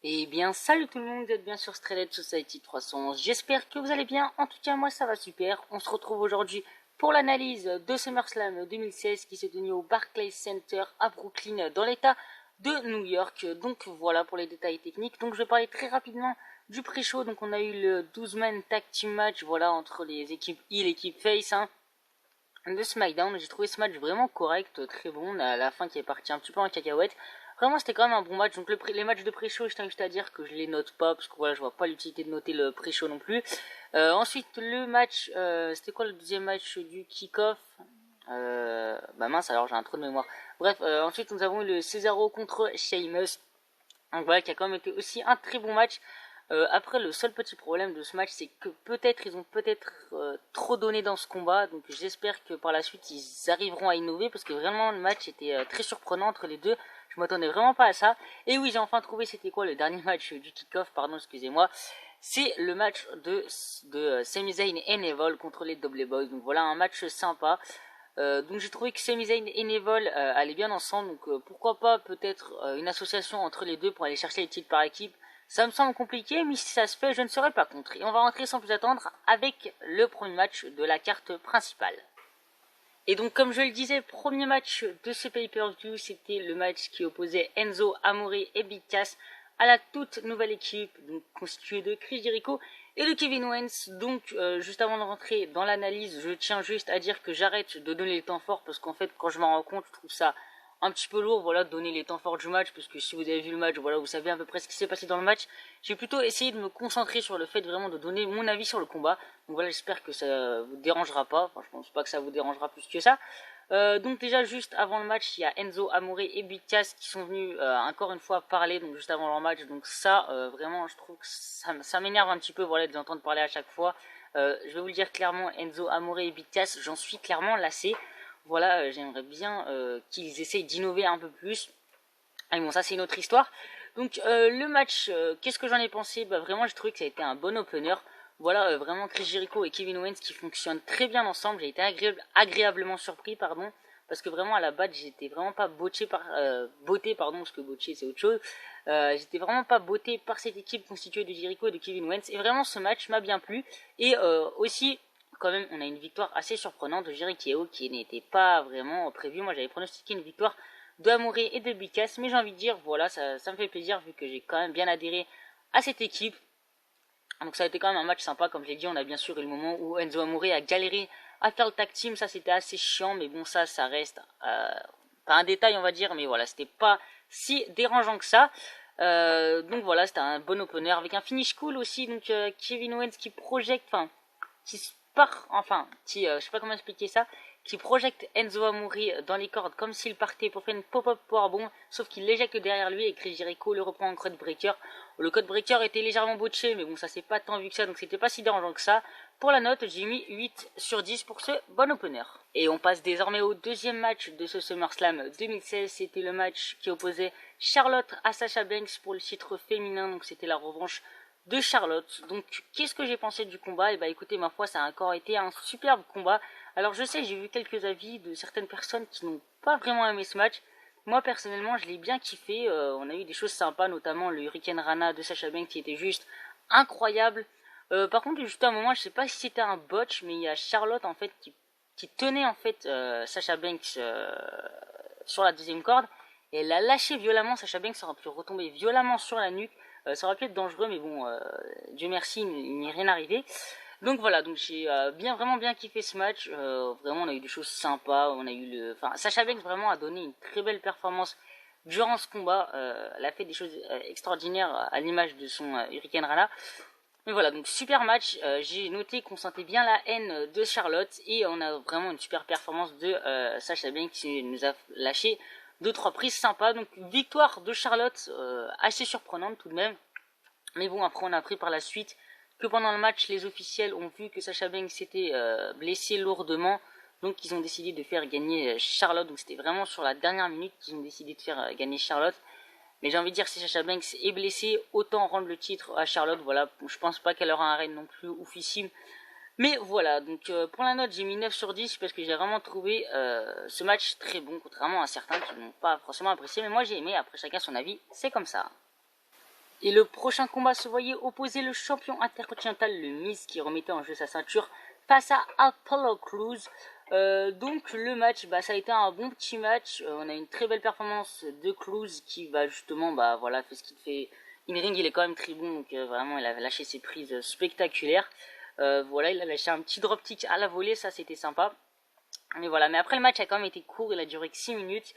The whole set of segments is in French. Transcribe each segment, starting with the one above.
Eh bien, salut tout le monde, vous êtes bien sur Stray Society 311. J'espère que vous allez bien. En tout cas, moi, ça va super. On se retrouve aujourd'hui pour l'analyse de SummerSlam 2016 qui s'est tenu au Barclays Center à Brooklyn, dans l'état de New York. Donc voilà pour les détails techniques. Donc je vais parler très rapidement du pré-show. Donc on a eu le 12-man tag team match, voilà, entre les équipes heel et l'équipe face, de SmackDown. J'ai trouvé ce match vraiment correct, très bon. À la fin qui est parti un petit peu en cacahuète. Vraiment, c'était quand même un bon match. Donc, les matchs de pré-show, je tiens juste à dire que je les note pas, parce que voilà, je vois pas l'utilité de noter le pré-show non plus. Ensuite, le match, c'était quoi le deuxième match du kick-off? Bah mince, alors j'ai un trou de mémoire. Bref, ensuite, nous avons eu le Cesaro contre Sheamus. Donc voilà, qui a quand même été aussi un très bon match. Après, le seul petit problème de ce match, c'est que ils ont peut-être trop donné dans ce combat. Donc j'espère que par la suite, ils arriveront à innover, parce que vraiment, le match était très surprenant entre les deux. Je m'attendais vraiment pas à ça. Et oui, j'ai enfin trouvé, c'était quoi le dernier match du kick-off, pardon, excusez-moi. C'est le match de Sami Zayn et Neville contre les Dudley Boyz. Donc voilà, un match sympa. Donc j'ai trouvé que Sami Zayn et Neville allaient bien ensemble. Donc pourquoi pas peut-être une association entre les deux pour aller chercher les titres par équipe. Ça me semble compliqué, mais si ça se fait, je ne serai pas contre. Et on va rentrer sans plus attendre avec le premier match de la carte principale. Et donc, comme je le disais, premier match de ce pay-per-view, c'était le match qui opposait Enzo Amore et Big Cass à la toute nouvelle équipe, donc constituée de Chris Jericho et de Kevin Owens. Donc, juste avant de rentrer dans l'analyse, je tiens juste à dire que j'arrête de donner les temps forts, parce qu'en fait, quand je m'en rends compte, je trouve ça un petit peu lourd, voilà, de donner les temps forts du match, parce que si vous avez vu le match, voilà, vous savez à peu près ce qui s'est passé dans le match. J'ai plutôt essayé de me concentrer sur le fait vraiment de donner mon avis sur le combat. Donc voilà, j'espère que ça vous dérangera pas. Enfin, je pense pas que ça vous dérangera plus que ça. Donc déjà, juste avant le match, il y a Enzo Amore et Big Cass qui sont venus encore une fois parler, donc juste avant leur match. Donc ça, vraiment, je trouve que ça m'énerve un petit peu, voilà, de les entendre parler à chaque fois. Je vais vous le dire clairement, Enzo Amore et Big Cass, j'en suis clairement lassé. Voilà, j'aimerais bien qu'ils essayent d'innover un peu plus. Et bon, ça c'est une autre histoire. Donc le match, qu'est-ce que j'en ai pensé? Bah vraiment, j'ai trouvé que ça a été un bon opener. Voilà, vraiment Chris Jericho et Kevin Owens qui fonctionnent très bien ensemble. J'ai été agréablement surpris, pardon, parce que vraiment à la base j'étais vraiment pas botché pardon, parce que botché c'est autre chose. J'étais vraiment pas botté par cette équipe constituée de Jericho et de Kevin Owens. Et vraiment ce match m'a bien plu. Et aussi, quand même, on a une victoire assez surprenante de Jericho qui n'était pas vraiment prévue. Moi j'avais pronostiqué une victoire de Amoré et de Big Cass, mais j'ai envie de dire, voilà, ça me fait plaisir vu que j'ai quand même bien adhéré à cette équipe. Donc ça a été quand même un match sympa, comme je l'ai dit. On a bien sûr eu le moment où Enzo Amore a galéré à faire le tag team. Ça c'était assez chiant, mais bon, ça reste pas un détail, on va dire, mais voilà, c'était pas si dérangeant que ça. Donc voilà, c'était un bon opener avec un finish cool aussi. Donc Kevin Owens qui projette, qui part, je sais pas comment expliquer ça, qui projette Enzo Amore dans les cordes comme s'il partait pour faire une pop-up powerbomb, sauf qu'il l'éjecte derrière lui et Chris Jericho le reprend en code breaker. Le code breaker était légèrement botché, mais bon, ça s'est pas tant vu que ça, donc c'était pas si dérangeant que ça. Pour la note, j'ai mis 8 sur 10 pour ce bon opener. Et on passe désormais au deuxième match de ce SummerSlam 2016. C'était le match qui opposait Charlotte à Sasha Banks pour le titre féminin, donc c'était la revanche de Charlotte. Donc qu'est-ce que j'ai pensé du combat? Et bah écoutez, ma foi, ça a encore été un superbe combat. Alors je sais, j'ai vu quelques avis de certaines personnes qui n'ont pas vraiment aimé ce match. Moi personnellement, je l'ai bien kiffé. On a eu des choses sympas, notamment le Hurricane Rana de Sasha Banks qui était juste incroyable. Par contre, juste à un moment, je sais pas si c'était un botch, mais il y a Charlotte en fait qui tenait en fait Sasha Banks sur la deuxième corde, et elle l'a lâché violemment. Sasha Banks aurait pu retomber violemment sur la nuque. Ça aurait pu être dangereux, mais bon, Dieu merci, il n'y est rien arrivé. Donc voilà, donc j'ai vraiment bien kiffé ce match. Vraiment, on a eu des choses sympas. On a eu Sasha Banks vraiment a donné une très belle performance durant ce combat. Elle a fait des choses extraordinaires à l'image de son Hurricane Rana. Mais voilà, donc super match. J'ai noté qu'on sentait bien la haine de Charlotte, et on a vraiment une super performance de Sasha Banks qui nous a lâché 2-3 prises sympas. Donc victoire de Charlotte, assez surprenante tout de même. Mais bon, après on a appris par la suite que pendant le match, les officiels ont vu que Sasha Banks s'était blessée lourdement. Donc ils ont décidé de faire gagner Charlotte. Donc c'était vraiment sur la dernière minute qu'ils ont décidé de faire gagner Charlotte. Mais j'ai envie de dire, si Sasha Banks est blessée, autant rendre le titre à Charlotte. Voilà, je pense pas qu'elle aura un règne non plus oufissime. Mais voilà, donc pour la note, j'ai mis 9 sur 10 parce que j'ai vraiment trouvé ce match très bon, contrairement à certains qui n'ont pas forcément apprécié. Mais moi j'ai aimé, après chacun son avis, c'est comme ça. Et le prochain combat se voyait opposer le champion intercontinental, le Miz, qui remettait en jeu sa ceinture face à Apollo Crews. Donc le match, ça a été un bon petit match. On a une très belle performance de Crews qui justement fait ce qu'il fait. In-ring, il est quand même très bon, donc vraiment il a lâché ses prises spectaculaires. Il a lâché un petit dropkick à la volée, ça c'était sympa. Mais après le match a quand même été court, il a duré que 6 minutes.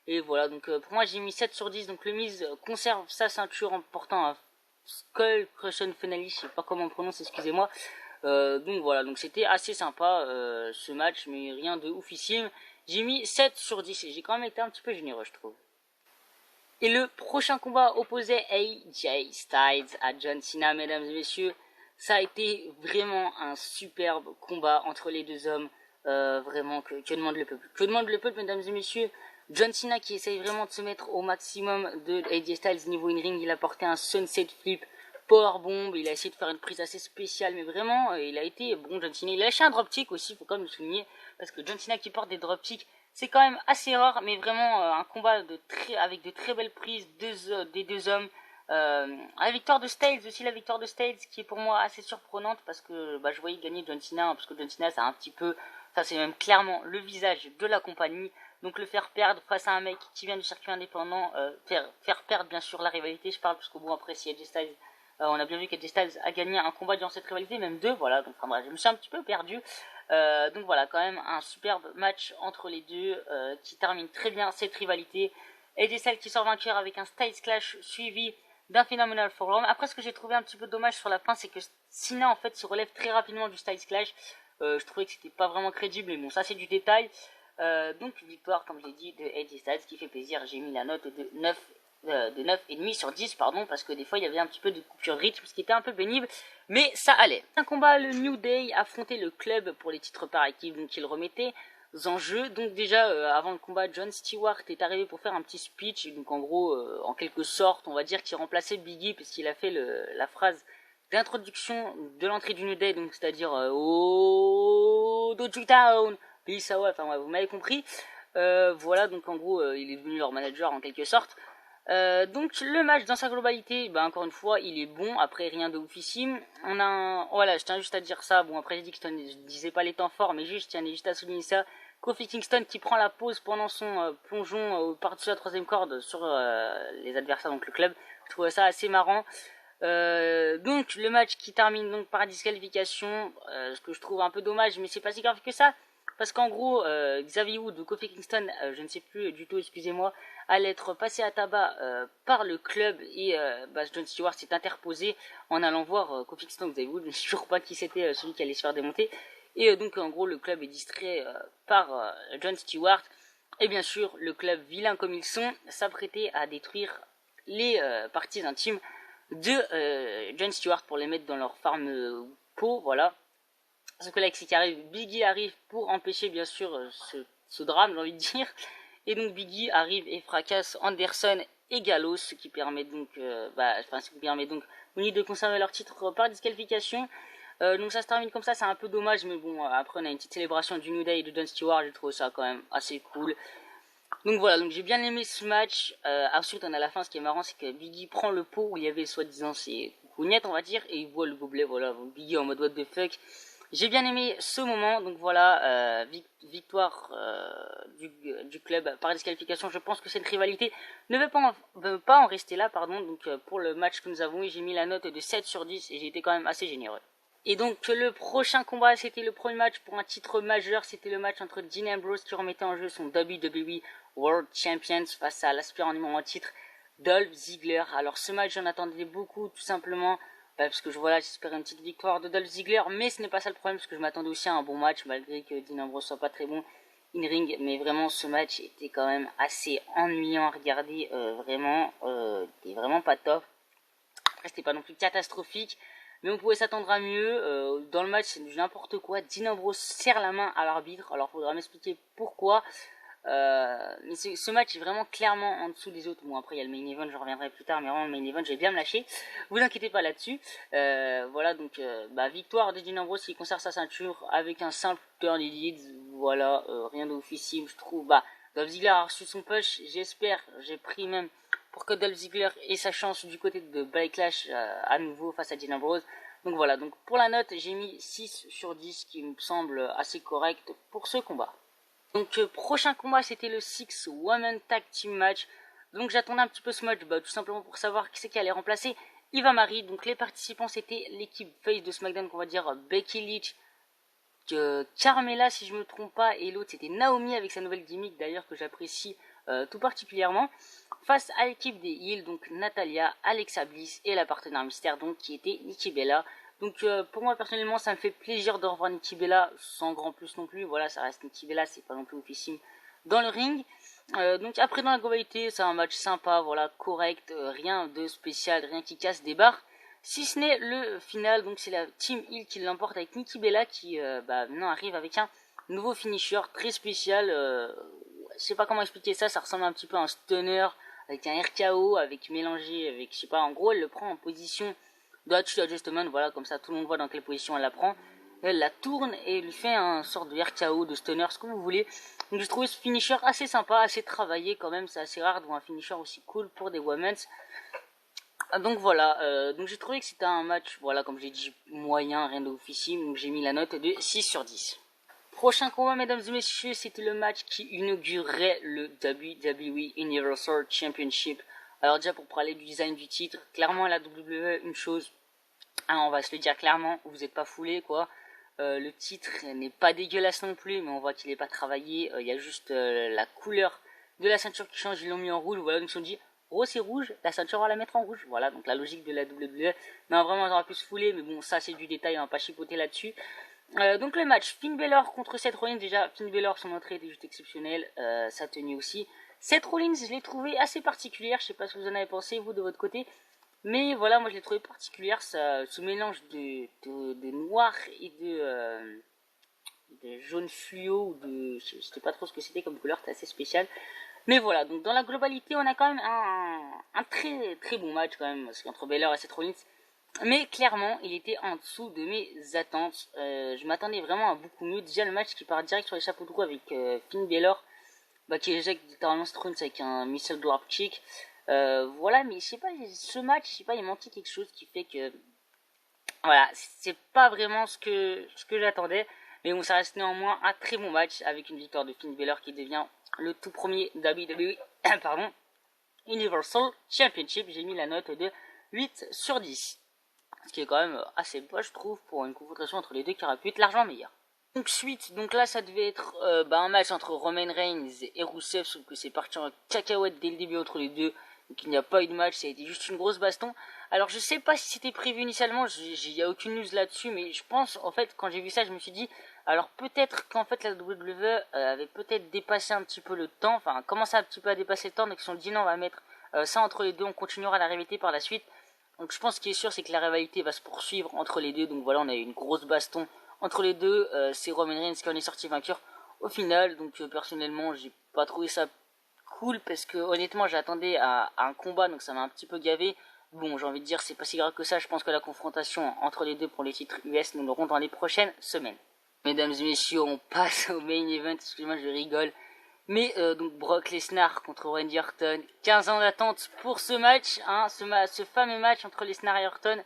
Et voilà, donc pour moi j'ai mis 7 sur 10. Donc le Miz conserve sa ceinture en portant un Skull Crushing Finale, je sais pas comment on prononce, excusez-moi. Donc c'était assez sympa ce match, mais rien de oufissime. J'ai mis 7 sur 10 et j'ai quand même été un petit peu généreux, je trouve. Et le prochain combat opposait AJ Styles à John Cena, mesdames et messieurs. Ça a été vraiment un superbe combat entre les deux hommes. Vraiment, que demande le peuple? Que demande le peuple, mesdames et messieurs? John Cena qui essaye vraiment de se mettre au maximum de AJ Styles niveau in-ring. Il a porté un sunset flip, powerbomb. Il a essayé de faire une prise assez spéciale, mais vraiment, il a été bon, John Cena. Il a lâché un dropkick aussi, faut quand même le souligner. Parce que John Cena qui porte des dropkicks, c'est quand même assez rare, mais vraiment un combat avec de très belles prises des deux hommes. La victoire de Styles aussi, la victoire de Styles qui est pour moi assez surprenante parce que je voyais gagner John Cena, parce que John Cena c'est même clairement le visage de la compagnie. Donc le faire perdre face à un mec qui vient du circuit indépendant, faire perdre bien sûr la rivalité, je parle parce que après si AJ Styles, on a bien vu qu'AJ Styles a gagné un combat durant cette rivalité, même deux, voilà, donc je me suis un petit peu perdu. Quand même un superbe match entre les deux qui termine très bien cette rivalité. AJ Styles qui sort vainqueur avec un Styles Clash suivi d'un Phenomenal Forearm. Après, ce que j'ai trouvé un petit peu dommage sur la fin, c'est que Cena en fait se relève très rapidement du Styles Clash. Je trouvais que c'était pas vraiment crédible, mais bon, ça c'est du détail. Donc victoire, comme je l'ai dit, de AJ Styles qui fait plaisir. J'ai mis la note de 9,5 sur 10, parce que des fois il y avait un petit peu de coupure de rythme, ce qui était un peu pénible, mais ça allait. Un combat, le New Day affrontait le club pour les titres par équipe, donc il remettait en jeu. Donc déjà, avant le combat, Jon Stewart est arrivé pour faire un petit speech, donc en gros, en quelque sorte, on va dire qu'il remplaçait Big E, puisqu'il a fait la phrase d'introduction de l'entrée du New Day, donc c'est-à-dire oh, Dogtown, Peace out, vous m'avez compris. Donc en gros, il est devenu leur manager en quelque sorte. Donc le match dans sa globalité, encore une fois, il est bon. Après, rien de oufissime. Je tiens juste à dire ça. Bon, après j'ai dit que je disais pas les temps forts, mais je tiens juste à souligner ça. Kofi Kingston qui prend la pause pendant son plongeon par-dessus la troisième corde sur les adversaires, donc le club. Je trouvais ça assez marrant. Donc le match qui termine donc par disqualification, ce que je trouve un peu dommage, mais c'est pas si grave que ça. Parce qu'en gros, Xavier Wood ou Kofi Kingston, je ne sais plus du tout, excusez-moi, allait être passé à tabac par le club et Jon Stewart s'est interposé en allant voir Kofi Kingston. Xavier Wood, je ne sais toujours pas qui c'était celui qui allait se faire démonter. Et donc en gros, le club est distrait par Jon Stewart. Et bien sûr, le club, vilain comme ils sont, s'apprêtait à détruire les parties intimes de Jon Stewart pour les mettre dans leur farm peau, voilà. Sauf que là, qui arrive, Biggie arrive pour empêcher bien sûr ce drame, j'ai envie de dire. Et donc Biggie arrive et fracasse Anderson et Gallows, ce qui permet donc, de conserver leur titre par disqualification. Donc ça se termine comme ça, c'est un peu dommage, mais bon, après on a une petite célébration du New Day et de Jon Stewart, j'ai trouvé ça quand même assez cool. Donc voilà, donc j'ai bien aimé ce match. Ensuite, on a la fin, ce qui est marrant, c'est que Biggie prend le pot où il y avait soi-disant ses cougnettes, on va dire, et il voit le gobelet, voilà, donc Biggie en mode what the fuck. J'ai bien aimé ce moment, donc voilà, victoire du club par disqualification. Je pense que cette rivalité ne veut pas en rester là, pardon. Donc pour le match que nous avons eu, j'ai mis la note de 7 sur 10 et j'ai été quand même assez généreux. Et donc le prochain combat, c'était le premier match pour un titre majeur, c'était le match entre Dean Ambrose qui remettait en jeu son WWE World Champions face à l'aspirant numéro 1 titre Dolph Ziggler. Alors ce match, j'en attendais beaucoup, tout simplement. Parce que j'espérais une petite victoire de Dolph Ziggler, mais ce n'est pas ça le problème, parce que je m'attendais aussi à un bon match, malgré que Dean Ambrose soit pas très bon in-ring, mais vraiment ce match était quand même assez ennuyant à regarder, c'était vraiment pas top. Après c'était pas non plus catastrophique, mais on pouvait s'attendre à mieux. Dans le match c'est n'importe quoi, Dean Ambrose serre la main à l'arbitre, alors faudra m'expliquer pourquoi. Mais ce match est vraiment clairement en dessous des autres. Bon, après il y a le main event, je reviendrai plus tard, mais vraiment le main event, je vais bien me lâcher. Vous inquiétez pas là-dessus. Victoire de Dean Ambrose qui conserve sa ceinture avec un simple turn lead. Voilà, rien d'officiel, je trouve. Dolph Ziggler a reçu son push, j'espère. J'ai pris même pour que Dolph Ziggler ait sa chance du côté de Backlash à nouveau face à Dean Ambrose. Donc voilà, donc pour la note, j'ai mis 6 sur 10, qui me semble assez correct pour ce combat. Donc prochain combat, c'était le 6 Women Tag Team Match. Donc j'attendais un petit peu ce match, tout simplement pour savoir qui c'est qui allait remplacer Eva Marie. Donc les participants, c'était l'équipe face de SmackDown, qu'on va dire Becky Lynch, Carmella si je me trompe pas, et l'autre c'était Naomi avec sa nouvelle gimmick d'ailleurs que j'apprécie tout particulièrement, face à l'équipe des Heels, donc Natalia, Alexa Bliss et la partenaire mystère donc qui était Nikki Bella. Donc pour moi personnellement ça me fait plaisir de revoir Nikki Bella sans grand plus non plus, voilà, ça reste Nikki Bella, c'est pas non plus officiel dans le ring. Donc après dans la globalité c'est un match sympa, voilà, correct, rien de spécial, rien qui casse des barres. Si ce n'est le final, donc c'est la Team Heel qui l'emporte avec Nikki Bella qui maintenant arrive avec un nouveau finisher très spécial. Je sais pas comment expliquer ça, ça ressemble un petit peu à un stunner avec un RKO, avec mélangé avec, je sais pas, en gros elle le prend en position de Attitude Adjustment, voilà, comme ça tout le monde voit dans quelle position elle la prend. Elle la tourne et lui fait un sorte de RKO, de stunner, ce que vous voulez. Donc j'ai trouvé ce finisher assez sympa, assez travaillé quand même, c'est assez rare de voir un finisher aussi cool pour des women's. Donc voilà, donc j'ai trouvé que c'était un match, voilà, comme j'ai dit, moyen, rien d'officiel, donc j'ai mis la note de 6 sur 10. Prochain combat, mesdames et messieurs, c'était le match qui inaugurait le WWE Universal Championship. Alors déjà, pour parler du design du titre, clairement à la WWE, une chose, on va se le dire clairement, vous n'êtes pas foulé, quoi. Le titre n'est pas dégueulasse non plus, mais on voit qu'il n'est pas travaillé. Il y a juste la couleur de la ceinture qui change, ils l'ont mis en rouge, voilà, donc ils se sont dit, oh c'est rouge, la ceinture on va la mettre en rouge, voilà, donc la logique de la WWE. Non, vraiment, j'aurais pu se fouler, mais bon, ça c'est du détail, on va pas chipoter là-dessus. Donc le match, Finn Balor contre Seth Rollins, déjà, Finn Balor, son entrée était juste exceptionnelle, sa tenue aussi. Seth Rollins, je l'ai trouvé assez particulière, je sais pas ce que vous en avez pensé, vous, de votre côté. Mais voilà, moi je l'ai trouvé particulière, ce mélange de noir et de jaune fluo, ou de, je sais pas trop ce que c'était comme couleur, c'était assez spécial. Mais voilà, donc dans la globalité, on a quand même un très très bon match quand même, entre Balor et Seth Rollins. Mais clairement, il était en dessous de mes attentes. Je m'attendais vraiment à beaucoup mieux. Déjà le match qui part direct sur les chapeaux de roue avec Finn Balor, qui éjecte littéralement Seth Rollins avec un missile drop kick. Voilà, mais je sais pas, ce match, je sais pas, il manquait quelque chose qui fait que, voilà, c'est pas vraiment ce que j'attendais. Mais bon, ça reste néanmoins un très bon match avec une victoire de Finn Balor qui devient le tout premier WWE pardon, Universal Championship. J'ai mis la note de 8 sur 10. Ce qui est quand même assez bas, je trouve, pour une confrontation entre les deux qui aurait pu être largement meilleure. Donc là ça devait être un match entre Roman Reigns et Rusev, sauf que c'est parti en cacahuète dès le début entre les deux. Donc il n'y a pas eu de match, ça a été juste une grosse baston. Alors je sais pas si c'était prévu initialement, il n'y a aucune news là-dessus, mais je pense, en fait, quand j'ai vu ça, je me suis dit, alors peut-être qu'en fait la WWE avait peut-être dépassé un petit peu le temps, enfin commencé un petit peu à dépasser le temps, donc ils se sont dit non, on va mettre ça entre les deux, on continuera la rivalité par la suite. Donc je pense ce qui est sûr, c'est que la rivalité va se poursuivre entre les deux, donc voilà, on a eu une grosse baston entre les deux, c'est Roman Reigns qui en est sorti vainqueur au final. Donc personnellement j'ai pas trouvé ça cool, parce que honnêtement j'attendais à un combat, donc ça m'a un petit peu gavé. Bon, j'ai envie de dire c'est pas si grave que ça, je pense que la confrontation entre les deux pour les titres US nous l'aurons dans les prochaines semaines. Mesdames et messieurs, on passe au main event, excusez-moi je rigole. Mais donc Brock Lesnar contre Randy Orton, 15 ans d'attente pour ce match, hein, ce fameux match entre Lesnar et Orton.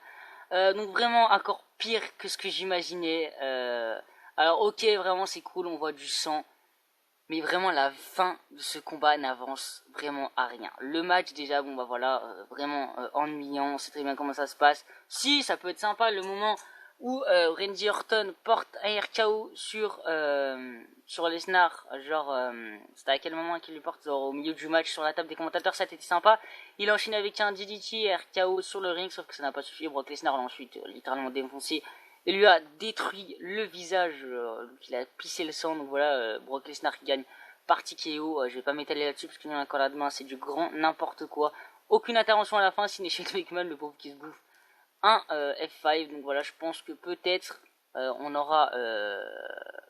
Donc vraiment encore pire que ce que j'imaginais. Alors ok, vraiment c'est cool, on voit du sang, mais vraiment la fin de ce combat n'avance vraiment à rien. Le match déjà, bon bah voilà, vraiment ennuyant, on sait très bien comment ça se passe. Si, ça peut être sympa le moment où Randy Orton porte un RKO sur Lesnar, genre c'était à quel moment qu'il lui porte, genre au milieu du match sur la table des commentateurs, ça c'était sympa. Il enchaîne avec un DDT RKO sur le ring, sauf que ça n'a pas suffi. Brock Lesnar l'a ensuite littéralement défoncé et lui a détruit le visage, il a pissé le sang. Donc voilà, Brock Lesnar qui gagne par TKO. Je vais pas m'étaler là-dessus parce qu'il y en a encore là demain, c'est du grand n'importe quoi. Aucune intervention à la fin, si n'est Shane McMahon, le pauvre qui se bouffe un F5. Donc voilà, je pense que peut-être on aura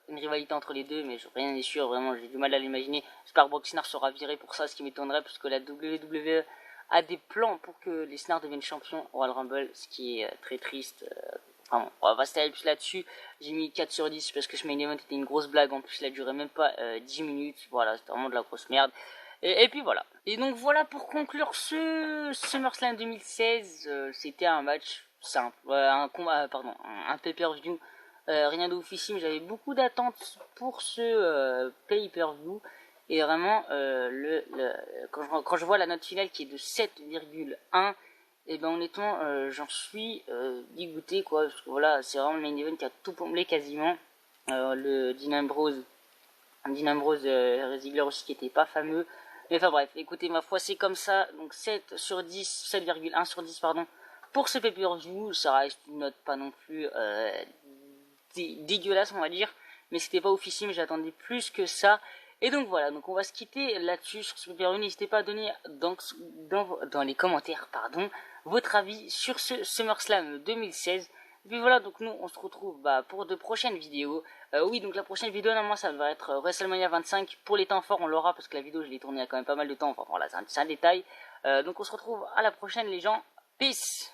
une rivalité entre les deux, mais rien n'est sûr, vraiment j'ai du mal à l'imaginer. J'espère que Brock Lesnar sera viré pour ça, ce qui m'étonnerait, puisque la WWE a des plans pour que Lesnar devienne champion au Royal Rumble, ce qui est très triste. Enfin bon, on va se tailler plus là-dessus. J'ai mis 4 sur 10 parce que ce main event était une grosse blague. En plus, il a duré même pas 10 minutes. Voilà, c'était vraiment de la grosse merde. Et puis voilà. Et donc voilà pour conclure ce SummerSlam 2016. C'était un match simple, un combat, pardon, un pay-per-view. Rien d'officiel, j'avais beaucoup d'attentes pour ce pay-per-view. Et vraiment, quand je vois la note finale qui est de 7,1, et ben honnêtement, j'en suis dégoûté, quoi. Parce que voilà, c'est vraiment le main event qui a tout plombé quasiment. Le Dean Ambrose Ziggler aussi qui était pas fameux. Mais enfin bref, écoutez, ma foi, c'est comme ça. Donc 7 sur 10, 7,1 sur 10, pardon. Pour ce pay-per-view, ça reste une note pas non plus dégueulasse, on va dire. Mais c'était pas officiel, mais j'attendais plus que ça. Et donc voilà, donc on va se quitter là-dessus sur ce pay-per-view. N'hésitez pas à donner dans les commentaires, votre avis sur ce SummerSlam 2016. Et puis voilà, donc nous on se retrouve pour de prochaines vidéos. Oui, donc la prochaine vidéo, normalement, ça va être WrestleMania 25. Pour les temps forts, on l'aura parce que la vidéo, je l'ai tournée il y a quand même pas mal de temps. Enfin, voilà, c'est un détail. Donc on se retrouve à la prochaine, les gens. Peace!